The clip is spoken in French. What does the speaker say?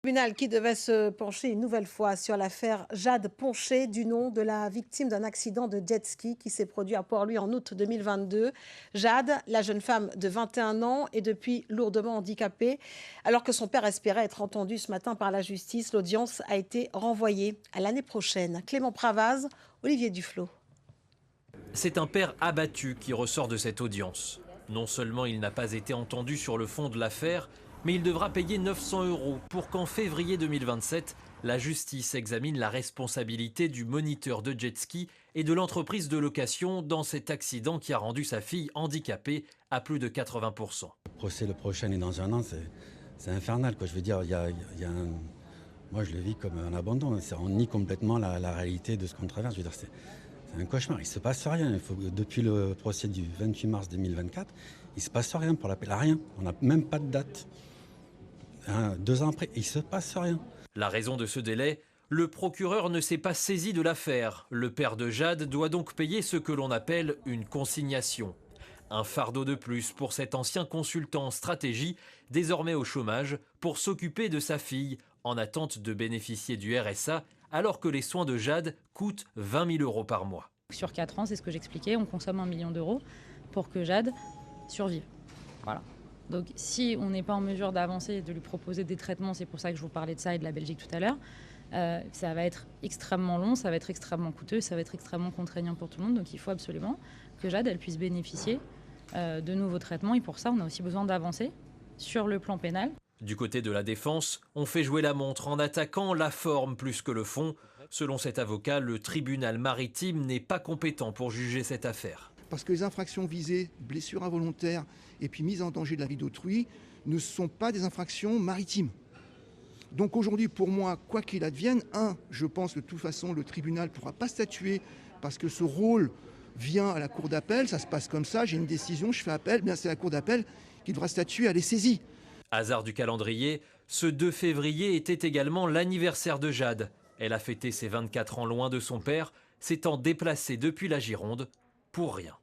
Tribunal qui devait se pencher une nouvelle fois sur l'affaire Jade Poncher, du nom de la victime d'un accident de jet ski qui s'est produit à Port-Louis en août 2022. Jade, la jeune femme de 21 ans, est depuis lourdement handicapée. Alors que son père espérait être entendu ce matin par la justice, l'audience a été renvoyée à l'année prochaine. Clément Pravaz, Olivier Duflot. C'est un père abattu qui ressort de cette audience. Non seulement il n'a pas été entendu sur le fond de l'affaire, mais il devra payer 900 € pour qu'en février 2027, la justice examine la responsabilité du moniteur de jet ski et de l'entreprise de location dans cet accident qui a rendu sa fille handicapée à plus de 80%. Le procès, le prochain est dans un an, c'est infernal, quoi. Je veux dire, moi je le vis comme un abandon. On nie complètement la réalité de ce qu'on traverse. Je veux dire, c'est un cauchemar, il ne se passe rien. Depuis le procès du 28 mars 2024, il ne se passe rien pour l'appel, rien. On n'a même pas de date. 2 ans après, il ne se passe rien. La raison de ce délai, le procureur ne s'est pas saisi de l'affaire. Le père de Jade doit donc payer ce que l'on appelle une consignation. Un fardeau de plus pour cet ancien consultant en stratégie, désormais au chômage, pour s'occuper de sa fille en attente de bénéficier du RSA, alors que les soins de Jade coûtent 20 000 € par mois. Sur 4 ans, c'est ce que j'expliquais, on consomme 1 million d'euros pour que Jade survive. Voilà. Donc si on n'est pas en mesure d'avancer et de lui proposer des traitements, c'est pour ça que je vous parlais de ça et de la Belgique tout à l'heure, ça va être extrêmement long, ça va être extrêmement coûteux, ça va être extrêmement contraignant pour tout le monde. Donc il faut absolument que Jade elle puisse bénéficier de nouveaux traitements. Et pour ça, on a aussi besoin d'avancer sur le plan pénal. Du côté de la défense, on fait jouer la montre en attaquant la forme plus que le fond. Selon cet avocat, le tribunal maritime n'est pas compétent pour juger cette affaire. Parce que les infractions visées, blessures involontaires et puis mise en danger de la vie d'autrui, ne sont pas des infractions maritimes. Donc aujourd'hui, pour moi, quoi qu'il advienne, je pense que de toute façon, le tribunal ne pourra pas statuer parce que ce rôle vient à la cour d'appel, ça se passe comme ça, j'ai une décision, je fais appel, bien c'est la cour d'appel qui devra statuer, elle est saisie. Hasard du calendrier, ce 2 février était également l'anniversaire de Jade. Elle a fêté ses 24 ans loin de son père, s'étant déplacée depuis la Gironde pour rien.